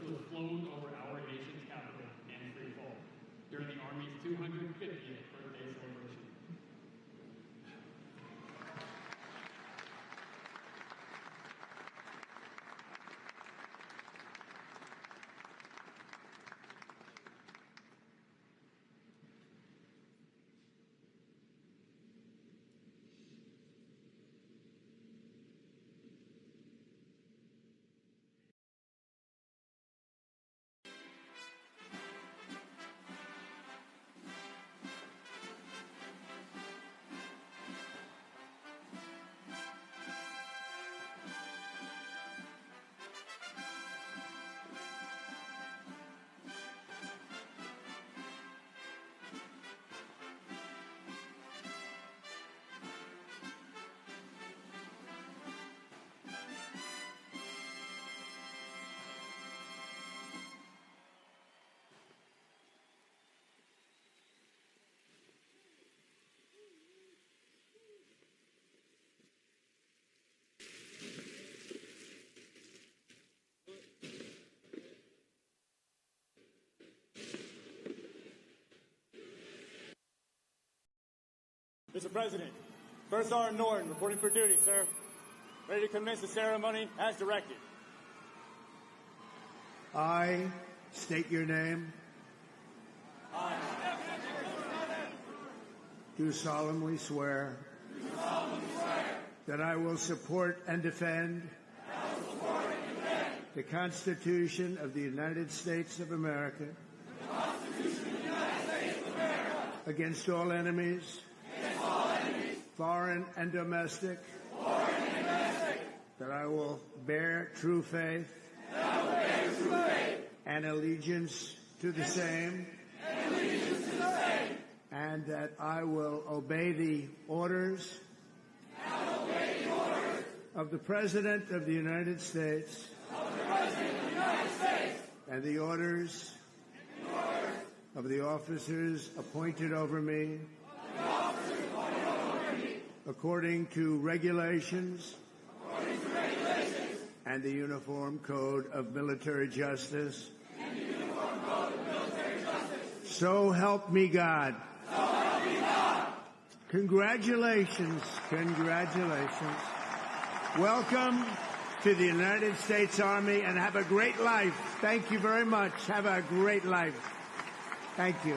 to have flown over our nation's capital and free fall during the Army's 250th birthday celebration. Mr. President, First Sergeant Norton, reporting for duty, sir. Ready to commence the ceremony as directed. I state your name. Do solemnly swear that I will support and defend the Constitution of the United States of America against all enemies, foreign and domestic, that I will bear true faith and allegiance to the same, and that I will obey the orders of the President of the United States and the orders of the officers appointed over me according to regulations and the Uniform Code of Military Justice. So help me God. Congratulations. Congratulations. Welcome to the United States Army, and have a great life. Thank you very much. Have a great life. Thank you.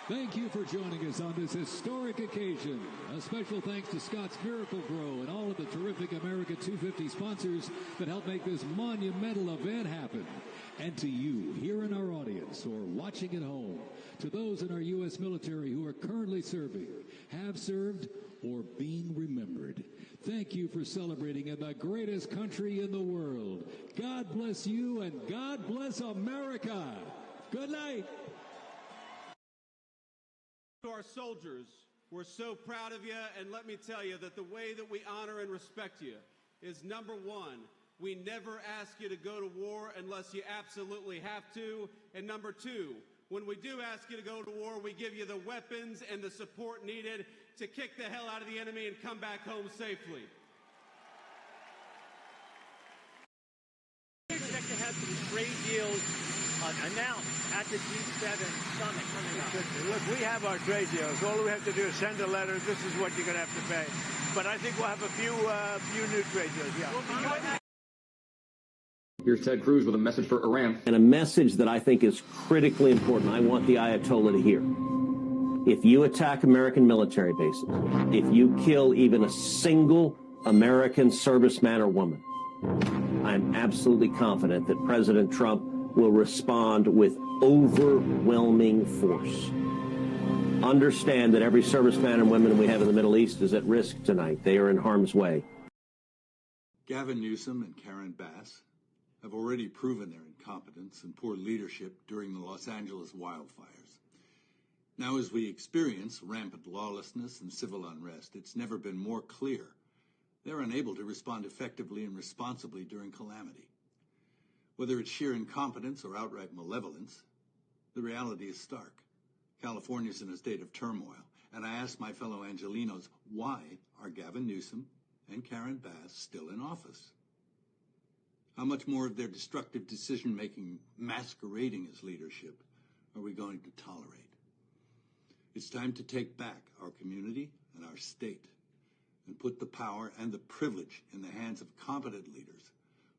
Thank you for joining us on this historic occasion. A special thanks to Scott's Miracle Grow and all of the terrific America 250 sponsors that helped make this monumental event happen. And to you here in our audience or watching at home, to those in our U.S. military who are currently serving, have served, or being remembered, thank you for celebrating in the greatest country in the world. God bless you and God bless America. Good night. To our soldiers, we're so proud of you, and let me tell you that the way that we honor and respect you is, number one, we never ask you to go to war unless you absolutely have to, and number two, when we do ask you to go to war, we give you the weapons and the support needed to kick the hell out of the enemy and come back home safely. We expect to have some trade deals announced at the G7 summit coming up. Look, we have our trade deals. All we have to do is send a letter. This is what you're going to have to pay. But I think we'll have a few new trade deals, yeah. Here's Ted Cruz with a message for Iran. And a message that I think is critically important. I want the Ayatollah to hear. If you attack American military bases, if you kill even a single American serviceman or woman, I'm absolutely confident that President Trump will respond with overwhelming force. Understand that every serviceman and woman we have in the Middle East is at risk tonight. They are in harm's way. Gavin Newsom and Karen Bass have already proven their incompetence and poor leadership during the Los Angeles wildfires. Now, as we experience rampant lawlessness and civil unrest, it's never been more clear they're unable to respond effectively and responsibly during calamity. Whether it's sheer incompetence or outright malevolence, the reality is stark. California's in a state of turmoil, and I ask my fellow Angelenos, why are Gavin Newsom and Karen Bass still in office? How much more of their destructive decision-making masquerading as leadership are we going to tolerate? It's time to take back our community and our state and put the power and the privilege in the hands of competent leaders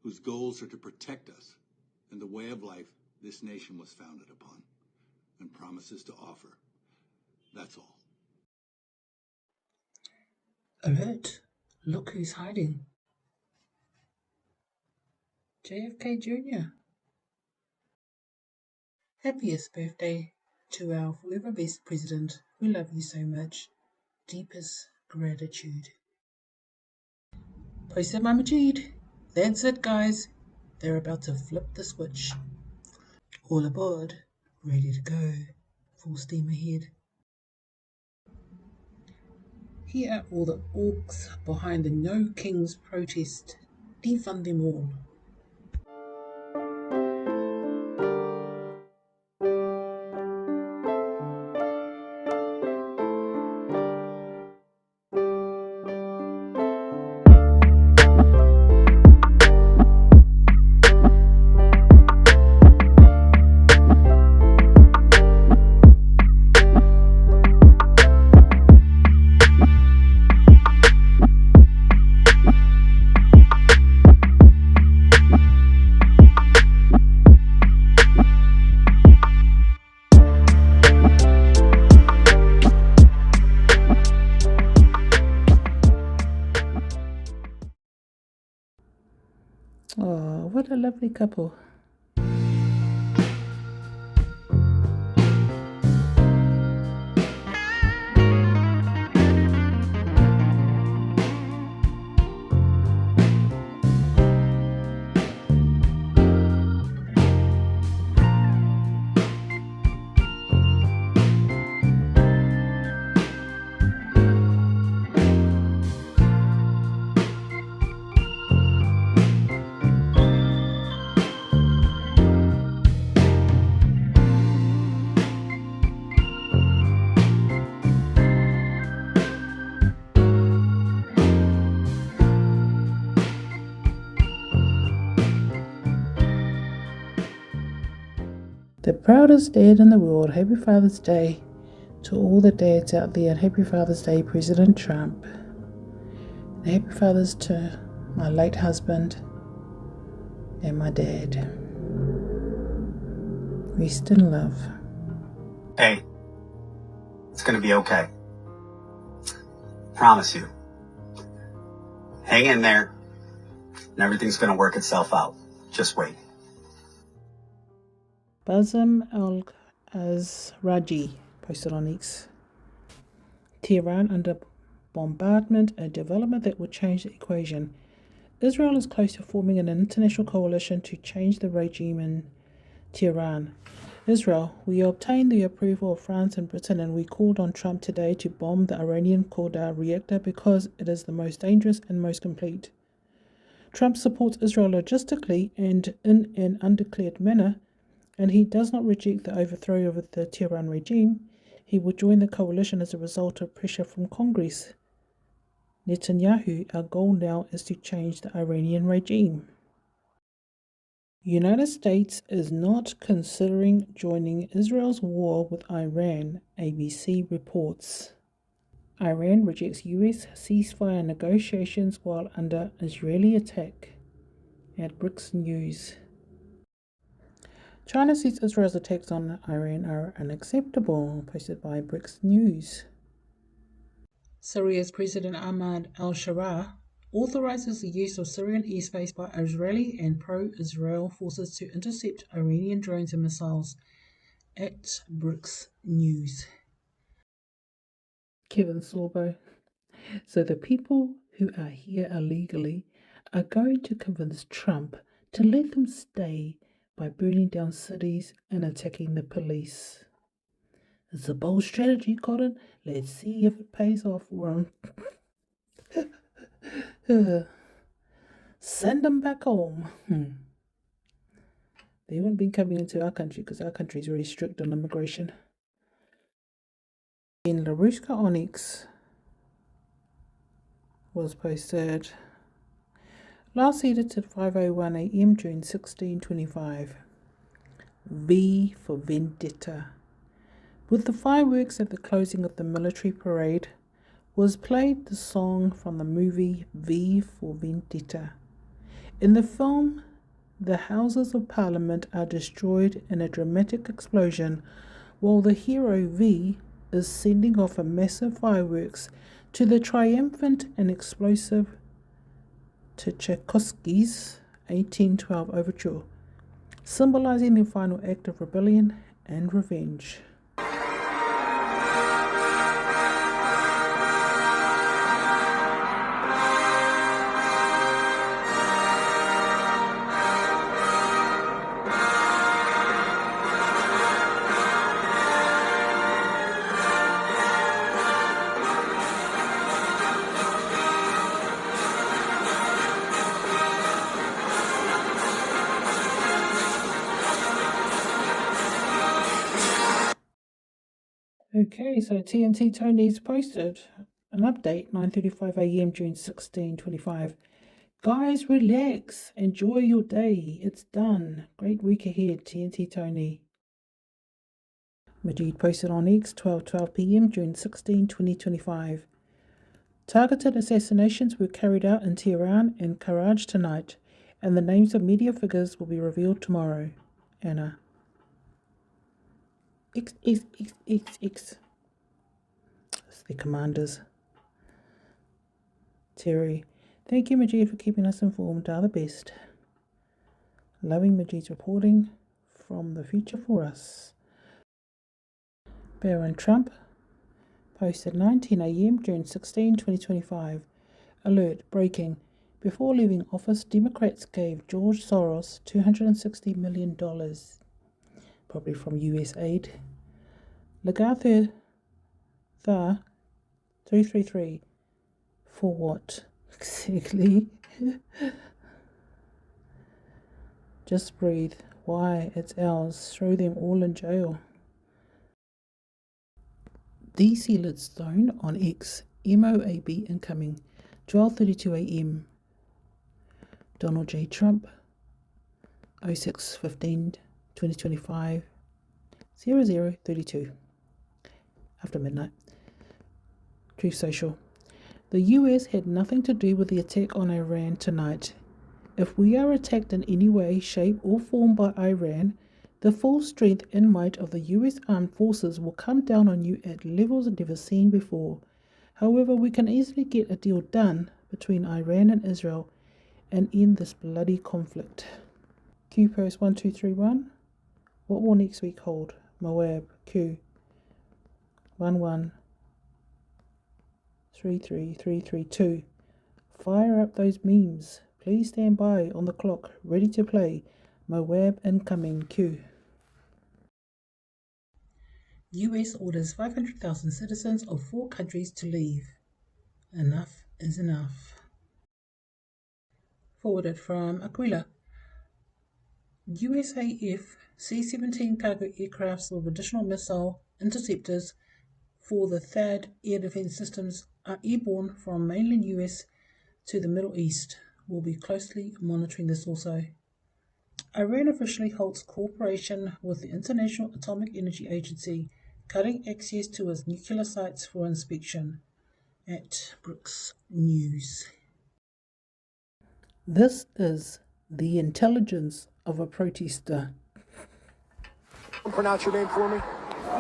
whose goals are to protect us and the way of life this nation was founded upon and promises to offer. That's all. Alert! Look who's hiding. JFK Jr. Happiest birthday to our forever best president. We love you so much. Deepest gratitude. Posted by MAJEED. That's it, guys. They're about to flip the switch. All aboard. Ready to go. Full steam ahead. Here are all the orcs behind the No Kings protest. Defund them all. Oh, what a lovely couple. The proudest dad in the world. Happy Father's Day to all the dads out there, and happy Father's Day, President Trump. And happy Father's to my late husband and my dad. Rest in love. Hey, It's going to be okay. Promise you. Hang in there, and everything's going to work itself out. Just wait. Bassem al-Azraji posted on X. Tehran under bombardment, a development that would change the equation. Israel is close to forming an international coalition to change the regime in Tehran. Israel, we obtained the approval of France and Britain, and we called on Trump today to bomb the Iranian Qadr reactor because it is the most dangerous and most complete. Trump supports Israel logistically and in an undeclared manner, and he does not reject the overthrow of the Tehran regime. He will join the coalition as a result of pressure from Congress. Netanyahu, our goal now is to change the Iranian regime. United States is not considering joining Israel's war with Iran, ABC reports. Iran rejects US ceasefire negotiations while under Israeli attack. At BRICS News. China says Israel's attacks on Iran are unacceptable, posted by BRICS News. Syria's President Ahmad al-Sharaa authorizes the use of Syrian airspace by Israeli and pro-Israel forces to intercept Iranian drones and missiles. At BRICS News. Kevin Sorbo. So the people who are here illegally are going to convince Trump to let them stay by burning down cities and attacking the police. It's a bold strategy, Cotton. Let's see if it pays off for him. Send them back home. They haven't been coming into our country because our country is very strict on immigration. In Larushka Onyx was posted last edited at 5:01 a.m. June 1625. V for Vendetta. With the fireworks at the closing of the military parade was played the song from the movie V for Vendetta. In the film, the Houses of Parliament are destroyed in a dramatic explosion while the hero V is sending off a massive fireworks to the triumphant and explosive to Tchaikovsky's 1812 overture, symbolizing the final act of rebellion and revenge. Okay, so TNT Tony's posted an update, 9:35 a.m. June 1625. Guys, relax. Enjoy your day. It's done. Great week ahead, TNT Tony. MAJEED posted on X, 12:12 p.m. June 16, 2025. Targeted assassinations were carried out in Tehran and Karaj tonight, and the names of media figures will be revealed tomorrow. Anna. X. It's the commanders. Terry. Thank you, MAJEED, for keeping us informed. Are the best. Loving MAJEED's reporting from the future for us. Baron Trump posted 19 a.m. June 16, 2025. Alert, breaking. Before leaving office, Democrats gave George Soros $260 million. Probably from US aid. Lagarthe 333. For what? Exactly. Just breathe. Why? It's ours. Throw them all in jail. DC Lidstone on X. MOAB incoming. 12:32 a.m. Donald J. Trump. 06/15/2025. 0032. After midnight. Truth Social. The US had nothing to do with the attack on Iran tonight. If we are attacked in any way, shape or form by Iran, The full strength and might of the US armed forces will come down on you at levels never seen before. However, we can easily get a deal done between Iran and Israel and end this bloody conflict. Q post 1231. What will next week hold? Moab. Q 1133332. Fire up those memes. Please stand by on the clock, ready to play. Moab incoming. Q. US orders 500,000 citizens of 4 countries to leave. Enough is enough. Forwarded from Aquila. USAF C-17 cargo aircrafts with additional missile interceptors for the THAAD air defense systems are airborne from mainland US to the Middle East. We'll be closely monitoring this also. Iran officially halts cooperation with the International Atomic Energy Agency, cutting access to its nuclear sites for inspection. At Brooks News. This is the intelligence of a protester. Pronounce your name for me.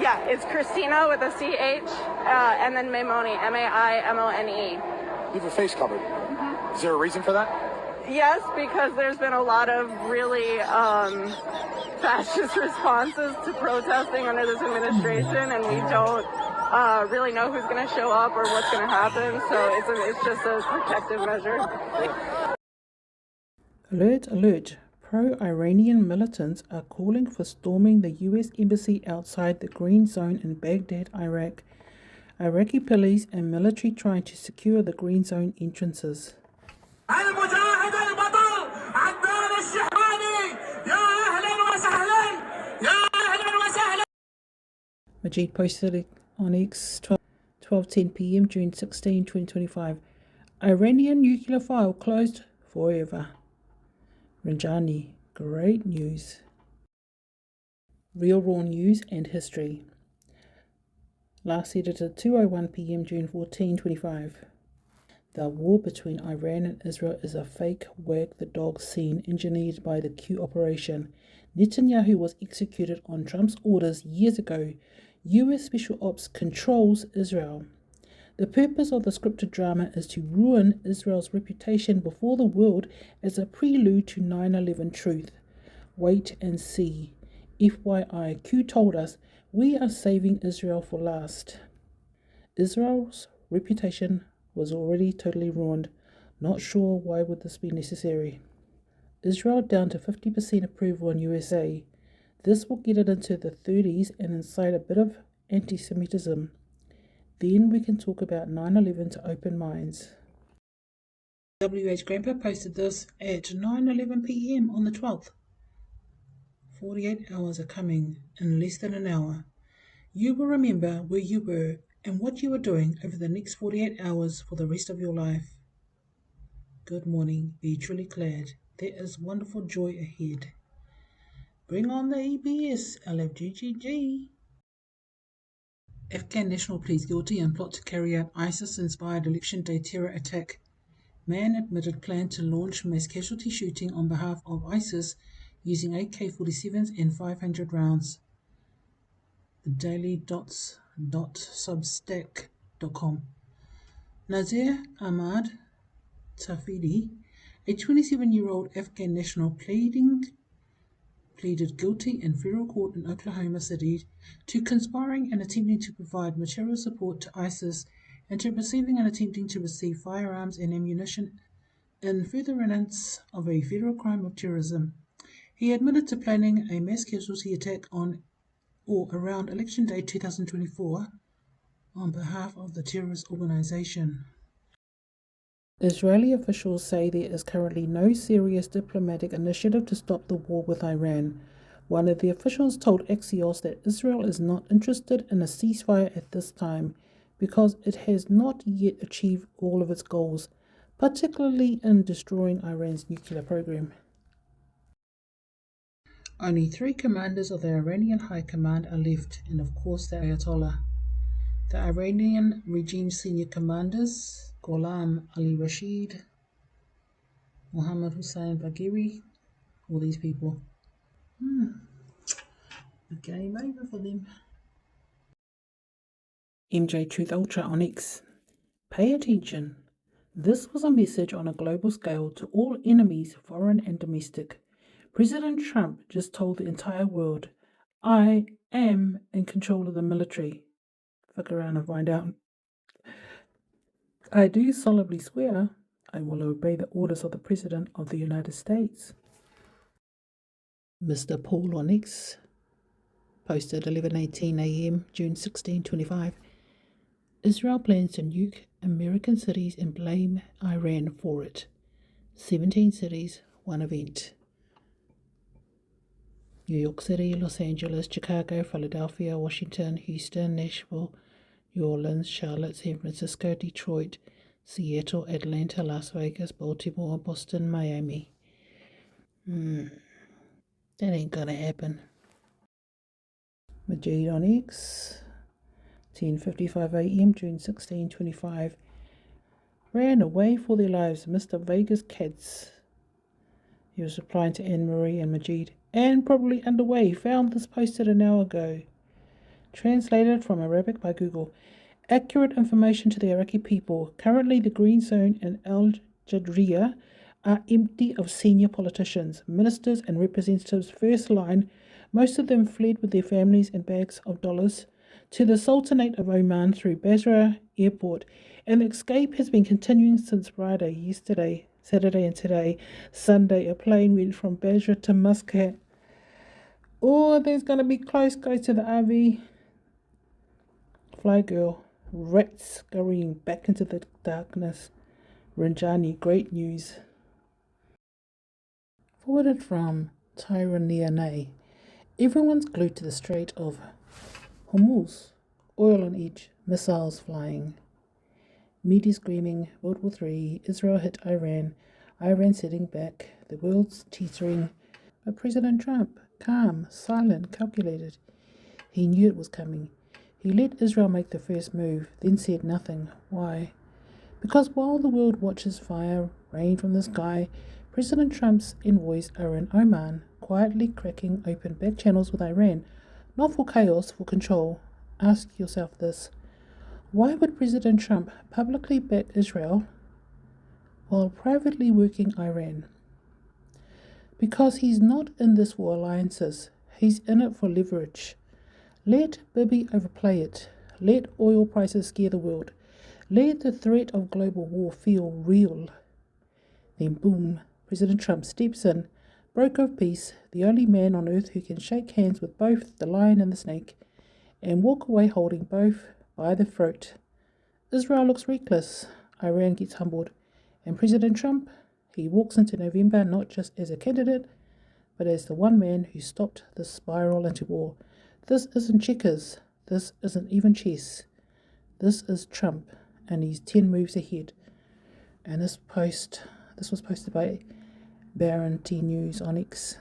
Yeah, it's Christina with a CH, and then Maimone, M-A-I-M-O-N-E. You have your face covered. Is there a reason for that? Yes, because there's been a lot of really fascist responses to protesting under this administration, and we don't really know who's going to show up or what's going to happen, so it's just a protective measure. Alert, alert. Pro-Iranian militants are calling for storming the US embassy outside the Green Zone in Baghdad, Iraq. Iraqi police and military trying to secure the Green Zone entrances. MAJEED posted it on X 12:10 p.m. June 16, 2025. Iranian nuclear file closed forever. Ranjani, great news. Real Raw News and History. Last edited 2:01 p.m. June 14, 25. The war between Iran and Israel is a fake wag the dog scene engineered by the Q operation. Netanyahu was executed on Trump's orders years ago. US Special Ops controls Israel. The purpose of the scripted drama is to ruin Israel's reputation before the world as a prelude to 9/11 truth. Wait and see. FYI, Q told us, we are saving Israel for last. Israel's reputation was already totally ruined. Not sure why would this be necessary. Israel down to 50% approval in USA. This will get it into the 30s and incite a bit of anti-Semitism. Then we can talk about 9/11 to open minds. WH Grandpa posted this at 9:11 p.m. on the 12th. 48 hours are coming in less than an hour. You will remember where you were and what you are doing over the next 48 hours for the rest of your life. Good morning. Be truly glad. There is wonderful joy ahead. Bring on the EBS, LFGGG. Afghan national pleads guilty in plot to carry out ISIS-inspired Election Day terror attack. Man admitted plan to launch mass casualty shooting on behalf of ISIS using AK-47s and 500 rounds. Daily.substack.com. Nazir Ahmad Tafidi, a 27-year-old Afghan national pleaded guilty in federal court in Oklahoma City to conspiring and attempting to provide material support to ISIS and to receiving and attempting to receive firearms and ammunition in furtherance of a federal crime of terrorism. He admitted to planning a mass casualty attack on or around Election Day 2024 on behalf of the terrorist organization. Israeli officials say there is currently no serious diplomatic initiative to stop the war with Iran. One of the officials told Axios that Israel is not interested in a ceasefire at this time because it has not yet achieved all of its goals, particularly in destroying Iran's nuclear program. Only 3 commanders of the Iranian High Command are left, and of course the Ayatollah. The Iranian regime's senior commanders, Ghulam Ali Rashid, Mohammad Hussein Bagheri, all these people. Game over for them. MJTruthUltra on X. Pay attention. This was a message on a global scale to all enemies, foreign and domestic. President Trump just told the entire world, I am in control of the military. Fuck around and find out. I do solemnly swear I will obey the orders of the President of the United States. Mr. Paul on X posted 11:18 a.m. June 16, 25. Israel plans to nuke American cities and blame Iran for it. 17 cities, one event. New York City, Los Angeles, Chicago, Philadelphia, Washington, Houston, Nashville, New Orleans, Charlotte, San Francisco, Detroit, Seattle, Atlanta, Las Vegas, Baltimore, Boston, Miami. That ain't gonna happen. MAJEED on X, 10:55 a.m. June 16, 25. Ran away for their lives, Mr. Vegas Kids. He was replying to Anne-Marie and MAJEED. And probably underway. Found this posted an hour ago. Translated from Arabic by Google. Accurate information to the Iraqi people. Currently the Green Zone and Al Jadriya are empty of senior politicians, ministers and representatives first line. Most of them fled with their families and bags of dollars to the Sultanate of Oman through Basra Airport, and the escape has been continuing since Friday, yesterday, Saturday and today, Sunday. A plane went from Basra to Muscat. Oh, there's going to be close go to the RV. Fly girl, rats scurrying back into the darkness. Ranjani, great news. Forwarded from Tyranniane. Everyone's glued to the Strait of Hormuz. Oil on edge, missiles flying. Media screaming, World War III, Israel hit Iran, Iran sitting back, the world's teetering. But President Trump, calm, silent, calculated. He knew it was coming. He let Israel make the first move, then said nothing. Why? Because while the world watches fire rain from the sky, President Trump's envoys are in Oman, quietly cracking open back channels with Iran, not for chaos, for control. Ask yourself this. Why would President Trump publicly back Israel while privately working Iran? Because he's not in this for alliances. He's in it for leverage. Let Bibi overplay it. Let oil prices scare the world. Let the threat of global war feel real. Then boom, President Trump steps in, broker of peace, the only man on earth who can shake hands with both the lion and the snake, and walk away holding both by the throat. Israel looks reckless. Iran gets humbled. And President Trump, he walks into November not just as a candidate, but as the one man who stopped the spiral into war. This isn't checkers. This isn't even chess. This is Trump, and he's 10 moves ahead. And this was posted by Baron T News on X.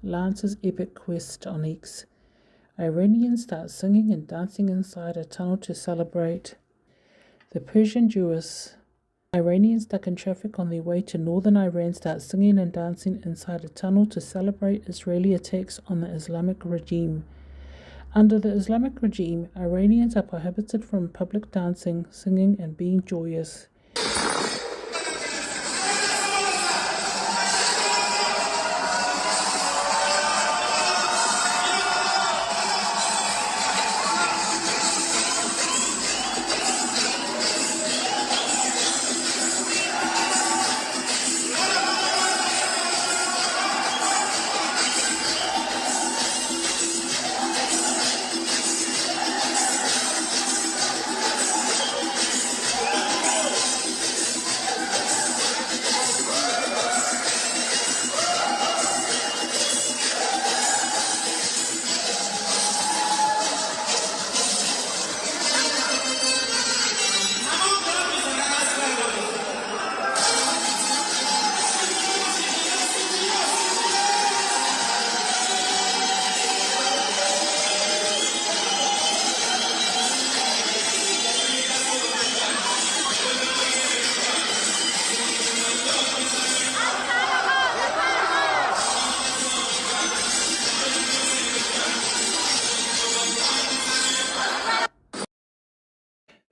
Lance's epic quest on X. Iranians start singing and dancing inside a tunnel to celebrate. The Persian Jewish Iranians stuck in traffic on their way to northern Iran start singing and dancing inside a tunnel to celebrate Israeli attacks on the Islamic regime. Under the Islamic regime, Iranians are prohibited from public dancing, singing, and being joyous.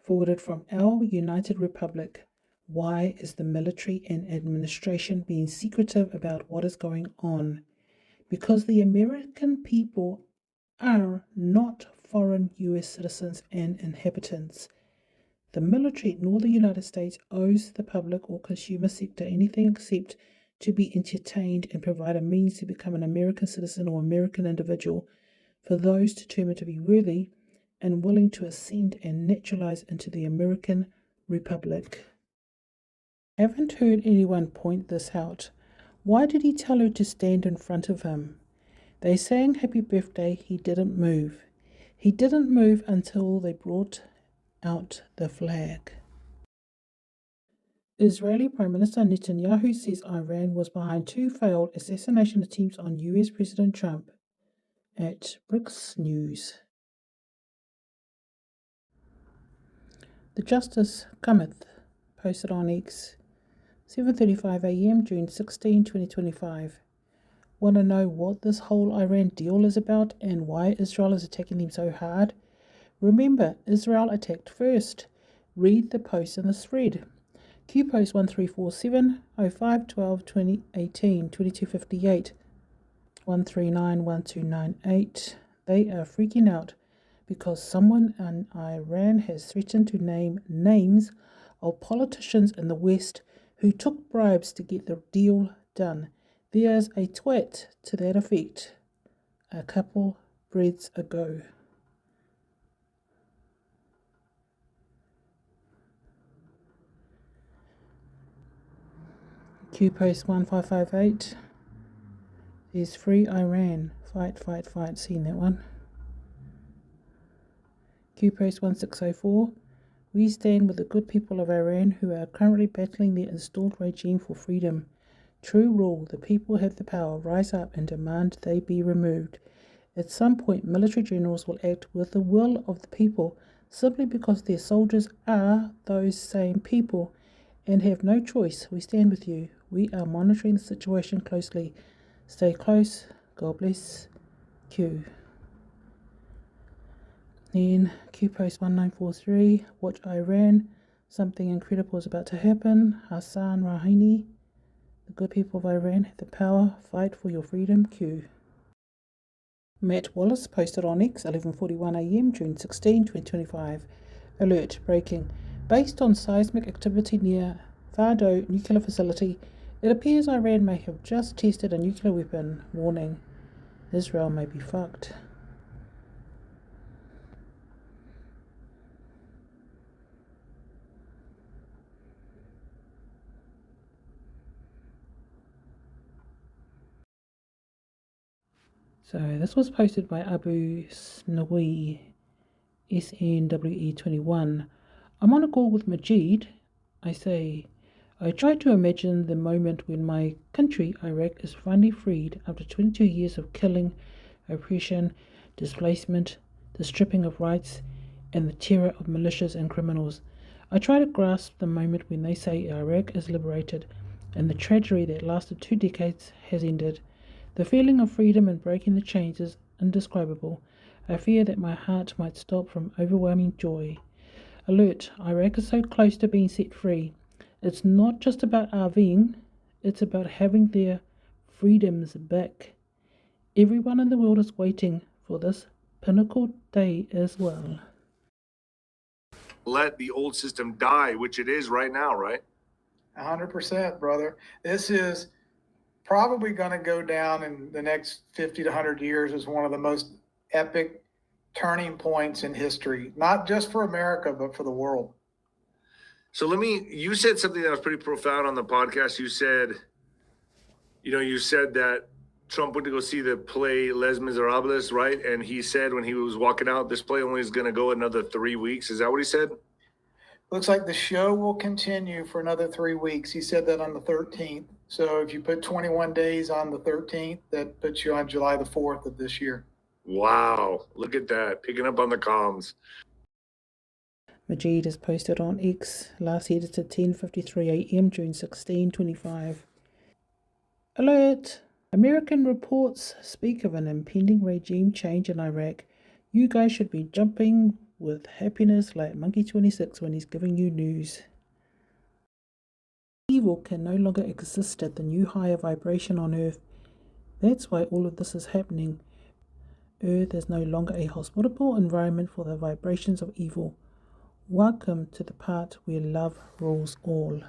Forwarded from OurUnitedRepublic. Why is the military and administration being secretive about what is going on? Because the American people are not foreign US citizens and inhabitants. The military nor the United States owes the public or consumer sector anything except to be entertained and provide a means to become an American citizen or American individual for those determined to be worthy and willing to ascend and naturalize into the American Republic. Haven't heard anyone point this out. Why did he tell her to stand in front of him? They sang happy birthday, he didn't move. He didn't move until they brought out the flag. Israeli Prime Minister Netanyahu says Iran was behind 2 failed assassination attempts on US President Trump. At BRICS News. The Justice Cometh, posted on X, 7:35 a.m. June 16, 2025. Want to know what this whole Iran deal is about and why Israel is attacking them so hard? Remember, Israel attacked first. Read the post in the thread. Q post 1347 05 12 2018 2258 139 1298. They are freaking out because someone in Iran has threatened to name names of politicians in the West who took bribes to get the deal done. There's a tweet to that effect a couple breaths ago. Q post 1558. There's free Iran. Fight, fight, fight. Seen that one. Q post 1604. We stand with the good people of Iran who are currently battling their installed regime for freedom. True rule, the people have the power. Rise up and demand they be removed. At some point, military generals will act with the will of the people simply because their soldiers are those same people and have no choice. We stand with you. We are monitoring the situation closely. Stay close. God bless. Q. Then Q post 1943. Watch Iran. Something incredible is about to happen. Hassan Rouhani. The good people of Iran have the power. Fight for your freedom. Q. Matt Wallace posted on X 11:41 a.m. June 16, 2025. Alert. Breaking. Based on seismic activity near Fardo nuclear facility, it appears Iran may have just tested a nuclear weapon. Warning. Israel may be fucked. So this was posted by Abu Snawi, SNWE21. I'm on a call with MAJEED. I say, I try to imagine the moment when my country, Iraq, is finally freed after 22 years of killing, oppression, displacement, the stripping of rights, and the terror of militias and criminals. I try to grasp the moment when they say Iraq is liberated and the tragedy that lasted 2 decades has ended. The feeling of freedom and breaking the chains is indescribable. I fear that my heart might stop from overwhelming joy. Alert, Iraq is so close to being set free. It's not just about RVing, it's about having their freedoms back. Everyone in the world is waiting for this pinnacle day as well. Let the old system die, which it is right now, right? 100%, brother. This is probably going to go down in the next 50 to 100 years as one of the most epic turning points in history, not just for America, but for the world. So you said something that was pretty profound on the podcast. You said that Trump went to go see the play Les Miserables, right? And he said when he was walking out, this play only is going to go another 3 weeks. Is that what he said? Looks like the show will continue for another 3 weeks. He said that on the 13th. So if you put 21 days on the 13th, that puts you on July the 4th of this year. Wow. Look at that. Picking up on the comms. MAJEED is posted on X, last edited 10:53 a.m. June 16, 25. Alert! American reports speak of an impending regime change in Iraq. You guys should be jumping with happiness like Monkey 26 when he's giving you news. Evil can no longer exist at the new higher vibration on Earth. That's why all of this is happening. Earth is no longer a hospitable environment for the vibrations of evil. Welcome to the part where love rules all.